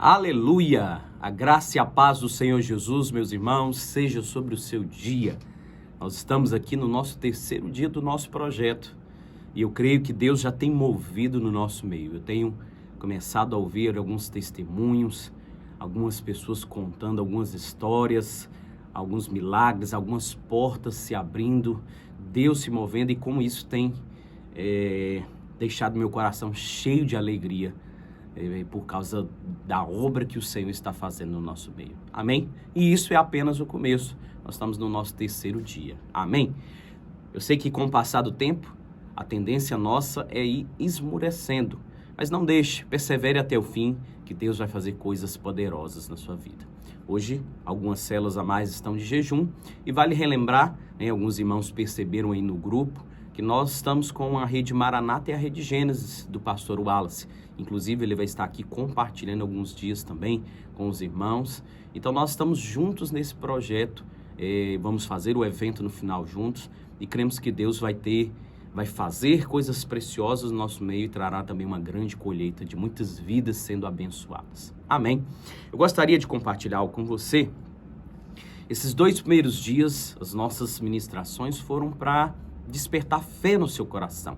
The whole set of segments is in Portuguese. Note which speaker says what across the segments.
Speaker 1: Aleluia! A graça e a paz do Senhor Jesus, meus irmãos, seja sobre o seu dia. Nós estamos aqui no nosso terceiro dia do nosso projeto e eu creio que Deus já tem movido no nosso meio. Eu tenho começado a ouvir alguns testemunhos, algumas pessoas contando algumas histórias, alguns milagres, algumas portas se abrindo, Deus se movendo e como isso tem deixado meu coração cheio de alegria. Por causa da obra que o Senhor está fazendo no nosso meio. Amém? E isso é apenas o começo. Nós estamos no nosso terceiro dia. Amém? Eu sei que com o passar do tempo, a tendência nossa é ir esmurecendo. Mas não deixe, persevere até o fim, que Deus vai fazer coisas poderosas na sua vida. Hoje, algumas células a mais estão de jejum. E vale relembrar, alguns irmãos perceberam aí no grupo, que nós estamos com a rede Maranata e a rede Gênesis do pastor Wallace. Inclusive, ele vai estar aqui compartilhando alguns dias também com os irmãos. Então, nós estamos juntos nesse projeto. Vamos fazer o evento no final juntos. E cremos que Deus vai fazer coisas preciosas no nosso meio e trará também uma grande colheita de muitas vidas sendo abençoadas. Amém? Eu gostaria de compartilhar algo com você. Esses 2 primeiros dias, as nossas ministrações foram para despertar fé no seu coração,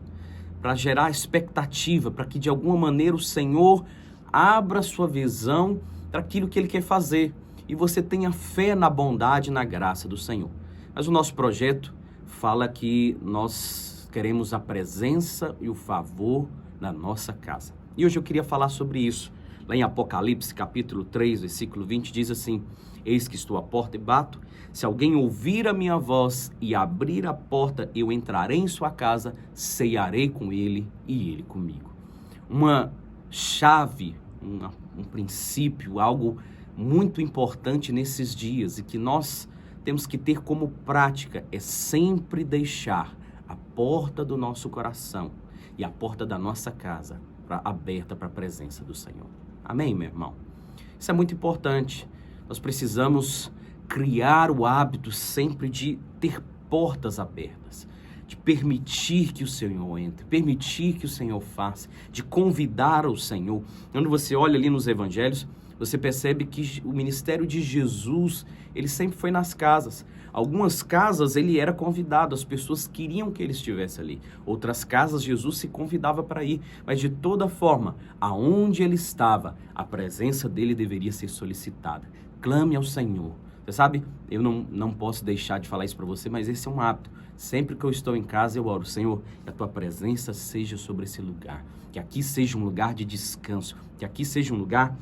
Speaker 1: para gerar expectativa, para que de alguma maneira o Senhor abra sua visão para aquilo que Ele quer fazer e você tenha fé na bondade e na graça do Senhor. Mas o nosso projeto fala que nós queremos a presença e o favor na nossa casa. E hoje eu queria falar sobre isso. Lá em Apocalipse, capítulo 3, versículo 20, diz assim: Eis que estou à porta e bato. Se alguém ouvir a minha voz e abrir a porta, eu entrarei em sua casa, cearei com ele e ele comigo. Uma chave, um princípio, algo muito importante nesses dias e que nós temos que ter como prática é sempre deixar a porta do nosso coração e a porta da nossa casa aberta para a presença do Senhor. Amém, meu irmão? Isso é muito importante. Nós precisamos criar o hábito sempre de ter portas abertas, de permitir que o Senhor entre, permitir que o Senhor faça, de convidar o Senhor. Quando você olha ali nos evangelhos, você percebe que o ministério de Jesus, ele sempre foi nas casas. Algumas casas ele era convidado, as pessoas queriam que ele estivesse ali. Outras casas Jesus se convidava para ir, mas de toda forma, aonde ele estava, a presença dele deveria ser solicitada. Clame ao Senhor. Você sabe, eu não posso deixar de falar isso para você, mas esse é um hábito. Sempre que eu estou em casa, eu oro: Senhor, que a tua presença seja sobre esse lugar, que aqui seja um lugar de descanso, que aqui seja um lugar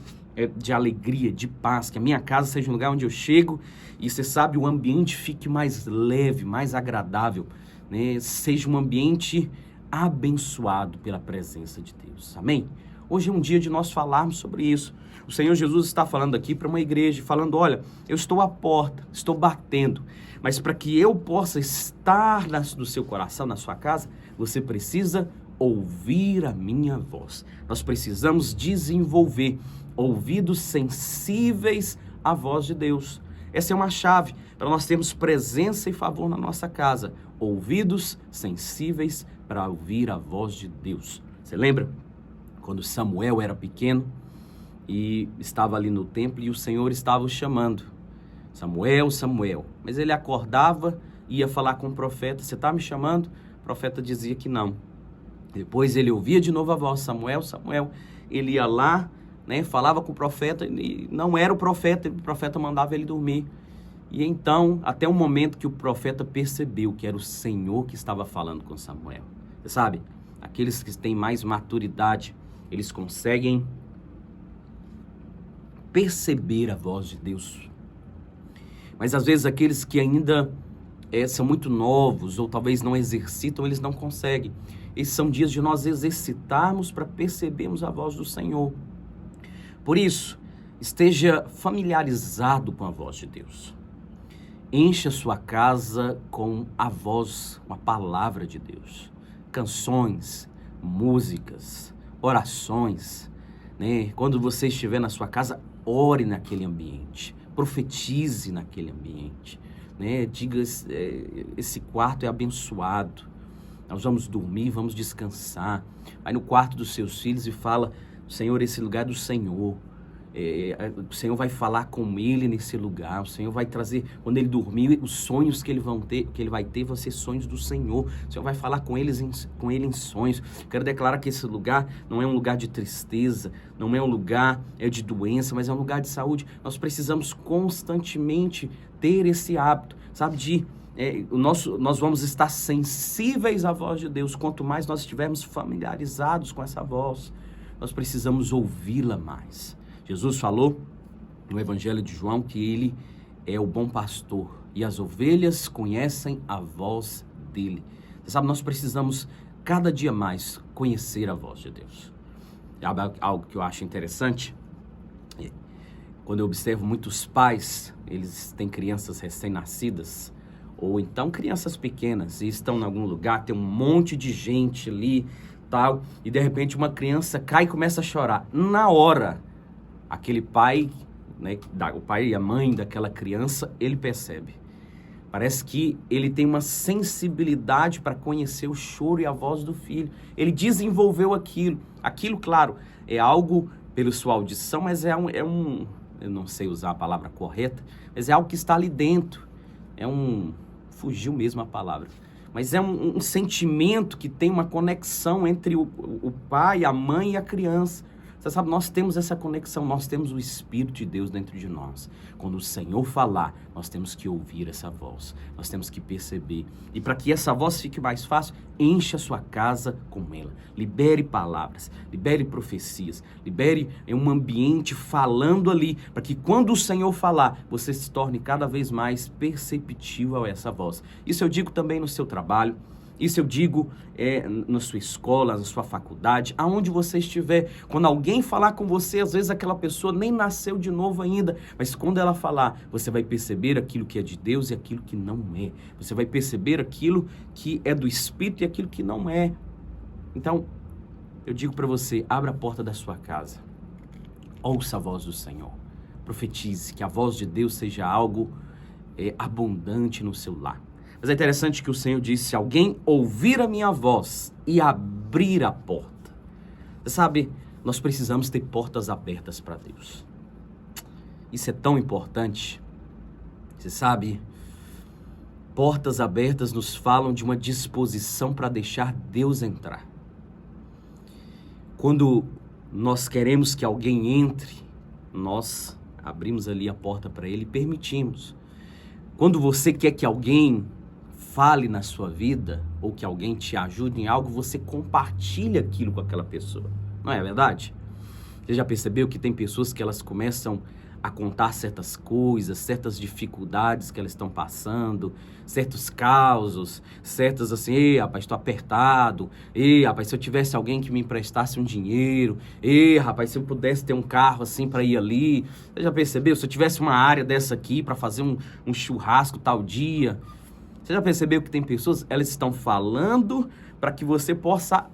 Speaker 1: de alegria, de paz, que a minha casa seja um lugar onde eu chego e, você sabe, o ambiente fique mais leve, mais agradável, né? Seja um ambiente abençoado pela presença de Deus. Amém? Hoje é um dia de nós falarmos sobre isso. O Senhor Jesus está falando aqui para uma igreja, falando: olha, eu estou à porta, estou batendo, mas para que eu possa estar no seu coração, na sua casa, você precisa ouvir a minha voz. Nós precisamos desenvolver ouvidos sensíveis à voz de Deus. Essa é uma chave para nós termos presença e favor na nossa casa. Ouvidos sensíveis para ouvir a voz de Deus. Você lembra quando Samuel era pequeno e estava ali no templo e o Senhor estava o chamando: Samuel, Samuel. Mas ele acordava, ia falar com o profeta: você está me chamando? O profeta dizia que não. Depois ele ouvia de novo a voz: Samuel, Samuel. Ele ia lá, falava com o profeta e não era o profeta mandava ele dormir. E então, até o momento que o profeta percebeu que era o Senhor que estava falando com Samuel. Você sabe, aqueles que têm mais maturidade, eles conseguem perceber a voz de Deus. Mas às vezes aqueles que ainda são muito novos ou talvez não exercitam, eles não conseguem. Esses são dias de nós exercitarmos para percebermos a voz do Senhor. Por isso, esteja familiarizado com a voz de Deus. Encha sua casa com a voz, com a palavra de Deus. Canções, músicas, orações. Quando você estiver na sua casa, ore naquele ambiente. Profetize naquele ambiente. Diga: esse quarto é abençoado. Nós vamos dormir, vamos descansar. Vai no quarto dos seus filhos e fala: Senhor, esse lugar é do Senhor. O Senhor vai falar com ele nesse lugar. O Senhor vai trazer, quando ele dormir, os sonhos que ele vai ter vão ser sonhos do Senhor. O Senhor vai falar com ele em sonhos. Quero declarar que esse lugar não é um lugar de tristeza, não é um lugar de doença, mas é um lugar de saúde. Nós precisamos constantemente ter esse hábito, sabe, nós vamos estar sensíveis à voz de Deus. Quanto mais nós estivermos familiarizados com essa voz, nós precisamos ouvi-la mais. Jesus falou no Evangelho de João que ele é o bom pastor e as ovelhas conhecem a voz dele. Você sabe, nós precisamos cada dia mais conhecer a voz de Deus. Algo que eu acho interessante, quando eu observo muitos pais, eles têm crianças recém-nascidas, ou então crianças pequenas, e estão em algum lugar, tem um monte de gente ali, tal, e de repente uma criança cai e começa a chorar. Na hora, aquele pai, né, o pai e a mãe daquela criança, ele percebe. Parece que ele tem uma sensibilidade para conhecer o choro e a voz do filho. Ele desenvolveu aquilo. Aquilo, claro, é algo pela sua audição, mas eu não sei usar a palavra correta, mas é algo que está ali dentro. Fugiu mesmo a palavra. Mas é um sentimento que tem uma conexão entre o pai, a mãe e a criança. Você sabe, nós temos essa conexão, nós temos o Espírito de Deus dentro de nós. Quando o Senhor falar, nós temos que ouvir essa voz, nós temos que perceber. E para que essa voz fique mais fácil, enche a sua casa com ela. Libere palavras, libere profecias, libere um ambiente falando ali, para que quando o Senhor falar, você se torne cada vez mais perceptível a essa voz. Isso eu digo também no seu trabalho. Isso eu digo na sua escola, na sua faculdade, aonde você estiver. Quando alguém falar com você, às vezes aquela pessoa nem nasceu de novo ainda, mas quando ela falar, você vai perceber aquilo que é de Deus e aquilo que não é. Você vai perceber aquilo que é do Espírito e aquilo que não é. Então, eu digo para você, abra a porta da sua casa, ouça a voz do Senhor, profetize que a voz de Deus seja algo abundante no seu lar. Mas é interessante que o Senhor disse, se alguém ouvir a minha voz e abrir a porta. Você sabe, nós precisamos ter portas abertas para Deus. Isso é tão importante. Você sabe, portas abertas nos falam de uma disposição para deixar Deus entrar. Quando nós queremos que alguém entre, nós abrimos ali a porta para ele e permitimos. Quando você quer que alguém fale na sua vida, ou que alguém te ajude em algo, você compartilha aquilo com aquela pessoa. Não é verdade? Você já percebeu que tem pessoas que elas começam a contar certas coisas, certas dificuldades que elas estão passando, certos causos, certas assim, ei, rapaz, estou apertado, ei, rapaz, se eu tivesse alguém que me emprestasse um dinheiro, ei, rapaz, se eu pudesse ter um carro assim para ir ali, você já percebeu? Se eu tivesse uma área dessa aqui para fazer um churrasco tal dia. Você já percebeu que tem pessoas, elas estão falando para que você possa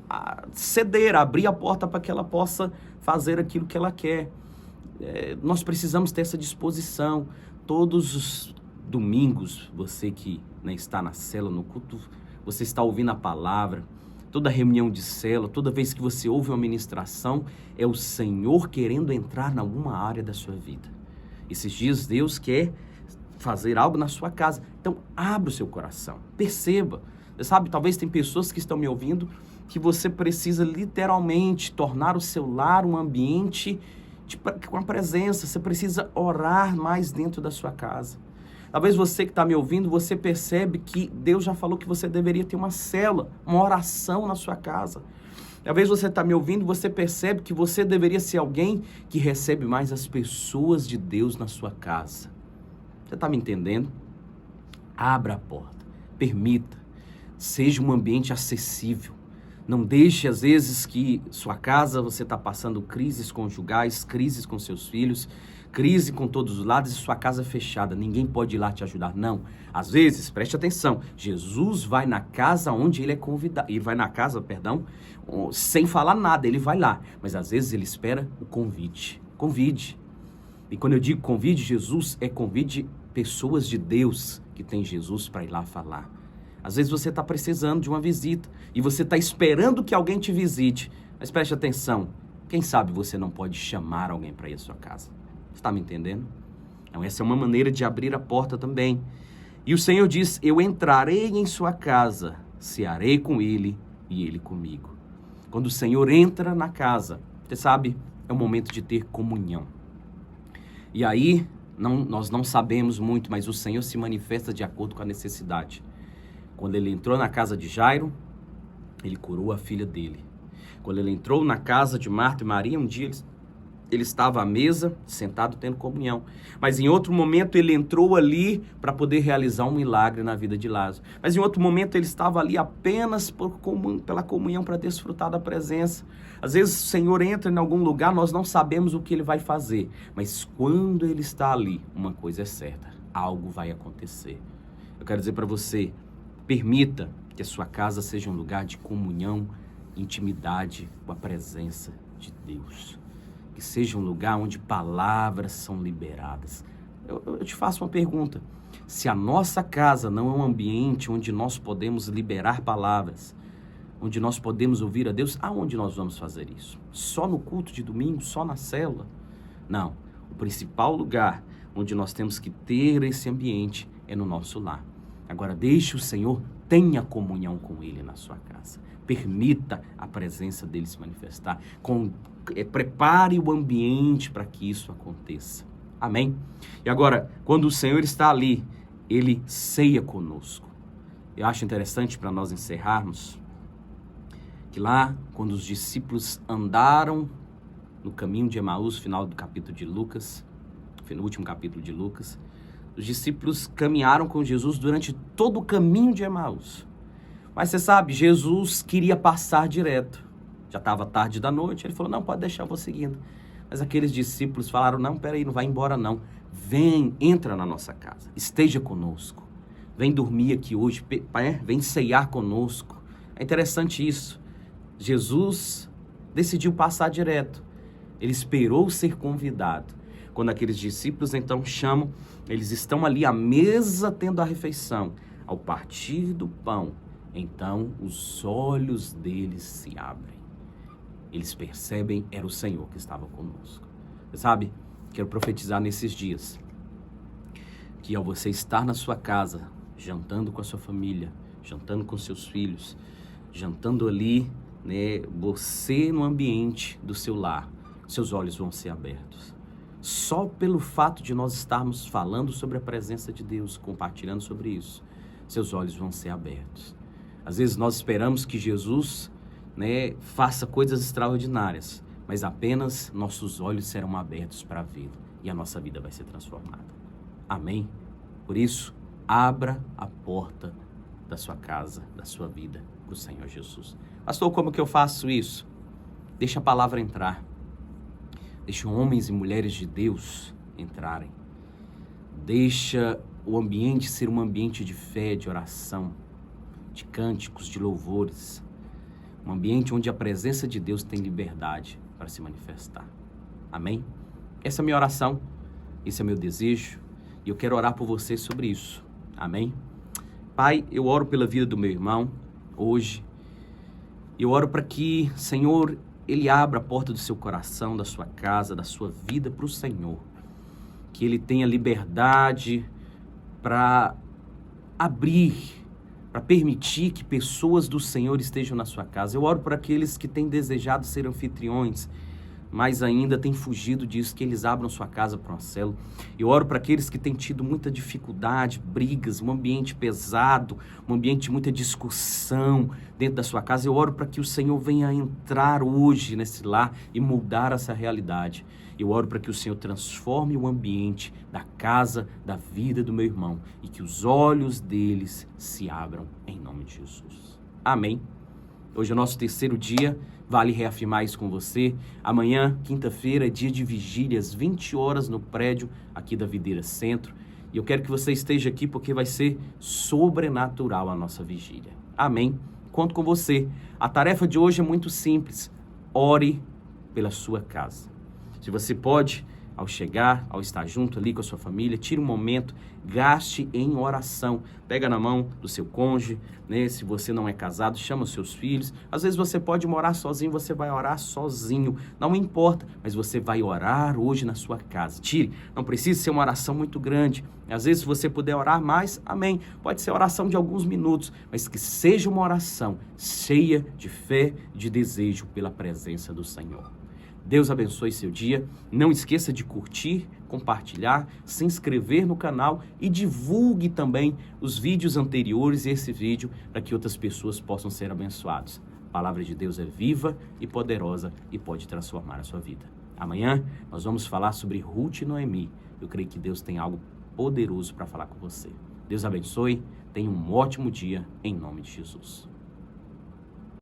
Speaker 1: ceder, abrir a porta para que ela possa fazer aquilo que ela quer. Nós precisamos ter essa disposição. Todos os domingos, você que está na célula, no culto, você está ouvindo a palavra, toda reunião de célula, toda vez que você ouve uma ministração, é o Senhor querendo entrar em alguma área da sua vida. Esses dias Deus quer fazer algo na sua casa. Então, abra o seu coração, perceba. Você sabe, talvez tem pessoas que estão me ouvindo que você precisa literalmente tornar o seu lar um ambiente com a presença. Você precisa orar mais dentro da sua casa. Talvez você que está me ouvindo, você percebe que Deus já falou que você deveria ter uma célula, uma oração na sua casa. Talvez você está me ouvindo, você percebe que você deveria ser alguém que recebe mais as pessoas de Deus na sua casa. Você está me entendendo? Abra a porta, permita, seja um ambiente acessível. Não deixe, às vezes, que sua casa, você está passando crises conjugais, crises com seus filhos, crise com todos os lados e sua casa fechada. Ninguém pode ir lá te ajudar, não. Às vezes, preste atenção, Jesus vai na casa onde ele é convidado. Ele vai na casa, sem falar nada, ele vai lá. Mas às vezes ele espera o convite. Convide. E quando eu digo convide, Jesus convide pessoas de Deus que tem Jesus para ir lá falar. Às vezes você está precisando de uma visita e você está esperando que alguém te visite. Mas preste atenção, Quem sabe você não pode chamar alguém para ir à sua casa? Você está me entendendo? Então, essa é uma maneira de abrir a porta também. E o Senhor diz, eu entrarei em sua casa, cearei com ele e ele comigo. Quando o Senhor entra na casa, você sabe, é o momento de ter comunhão. E aí, nós não sabemos muito, mas o Senhor se manifesta de acordo com a necessidade. Quando ele entrou na casa de Jairo, ele curou a filha dele. Quando ele entrou na casa de Marta e Maria, um dia ele estava à mesa, sentado, tendo comunhão. Mas em outro momento ele entrou ali para poder realizar um milagre na vida de Lázaro. Mas em outro momento ele estava ali apenas pela comunhão, para desfrutar da presença. Às vezes o Senhor entra em algum lugar, nós não sabemos o que ele vai fazer. Mas quando ele está ali, uma coisa é certa, algo vai acontecer. Eu quero dizer para você, permita que a sua casa seja um lugar de comunhão, intimidade com a presença de Deus. Que seja um lugar onde palavras são liberadas. Eu te faço uma pergunta. Se a nossa casa não é um ambiente onde nós podemos liberar palavras, onde nós podemos ouvir a Deus, aonde nós vamos fazer isso? Só no culto de domingo? Só na célula? Não. O principal lugar onde nós temos que ter esse ambiente é no nosso lar. Agora, deixe o Senhor, tenha comunhão com Ele na sua casa. Permita a presença dele se manifestar. Prepare o ambiente para que isso aconteça. Amém? E agora, quando o Senhor está ali, ele ceia conosco. Eu acho interessante, para nós encerrarmos, que lá, quando os discípulos andaram no caminho de Emaús, final do capítulo de Lucas, no último capítulo de Lucas, os discípulos caminharam com Jesus durante todo o caminho de Emaús. Mas você sabe, Jesus queria passar direto. Já estava tarde da noite, ele falou, não, pode deixar, eu vou seguindo. Mas aqueles discípulos falaram, não, peraí, não vai embora não. Vem, entra na nossa casa, esteja conosco. Vem dormir aqui hoje, vem ceiar conosco. É interessante isso. Jesus decidiu passar direto. Ele esperou ser convidado. Quando aqueles discípulos então chamam, eles estão ali à mesa tendo a refeição. Ao partir do pão, então os olhos deles se abrem. Eles percebem, era o Senhor que estava conosco. Você sabe, quero profetizar nesses dias, que ao você estar na sua casa, jantando com a sua família, jantando com seus filhos, jantando ali, né, você no ambiente do seu lar, seus olhos vão ser abertos. Só pelo fato de nós estarmos falando sobre a presença de Deus, compartilhando sobre isso, seus olhos vão ser abertos. Às vezes nós esperamos que Jesus, né, faça coisas extraordinárias, mas apenas nossos olhos serão abertos para vê-lo e a nossa vida vai ser transformada. Amém? Por isso, abra a porta da sua casa, da sua vida para o Senhor Jesus. Pastor, como que eu faço isso? Deixa a palavra entrar. Deixa homens e mulheres de Deus entrarem. Deixa o ambiente ser um ambiente de fé, de oração, de cânticos, de louvores. Um ambiente onde a presença de Deus tem liberdade para se manifestar. Amém? Essa é a minha oração, esse é o meu desejo, e eu quero orar por você sobre isso. Amém? Pai, eu oro pela vida do meu irmão hoje. Eu oro para que, Senhor, ele abra a porta do seu coração, da sua casa, da sua vida para o Senhor. Que ele tenha liberdade para abrir, para permitir que pessoas do Senhor estejam na sua casa. Eu oro por aqueles que têm desejado ser anfitriões, mas ainda têm fugido disso, que eles abram sua casa para uma célula. Eu oro para aqueles que têm tido muita dificuldade, brigas, um ambiente pesado, um ambiente de muita discussão dentro da sua casa. Eu oro para que o Senhor venha entrar hoje nesse lar e mudar essa realidade. Eu oro para que o Senhor transforme o ambiente da casa, da vida do meu irmão e que os olhos deles se abram em nome de Jesus. Amém. Hoje é o nosso terceiro dia, vale reafirmar isso com você. Amanhã, quinta-feira, é dia de vigília, às 20 horas no prédio aqui da Videira Centro. E eu quero que você esteja aqui porque vai ser sobrenatural a nossa vigília. Amém. Conto com você. A tarefa de hoje é muito simples. Ore pela sua casa. Se você pode, ao chegar, ao estar junto ali com a sua família, tire um momento, gaste em oração. Pega na mão do seu cônjuge, né? Se você não é casado, chama os seus filhos. Às vezes você pode morar sozinho, você vai orar sozinho. Não importa, mas você vai orar hoje na sua casa. Tire, não precisa ser uma oração muito grande. Às vezes, se você puder orar mais, amém. Pode ser oração de alguns minutos, mas que seja uma oração cheia de fé, de desejo pela presença do Senhor. Deus abençoe seu dia. Não esqueça de curtir, compartilhar, se inscrever no canal e divulgue também os vídeos anteriores e esse vídeo para que outras pessoas possam ser abençoadas. A palavra de Deus é viva e poderosa e pode transformar a sua vida. Amanhã nós vamos falar sobre Ruth e Noemi. Eu creio que Deus tem algo poderoso para falar com você. Deus abençoe. Tenha um ótimo dia em nome de Jesus.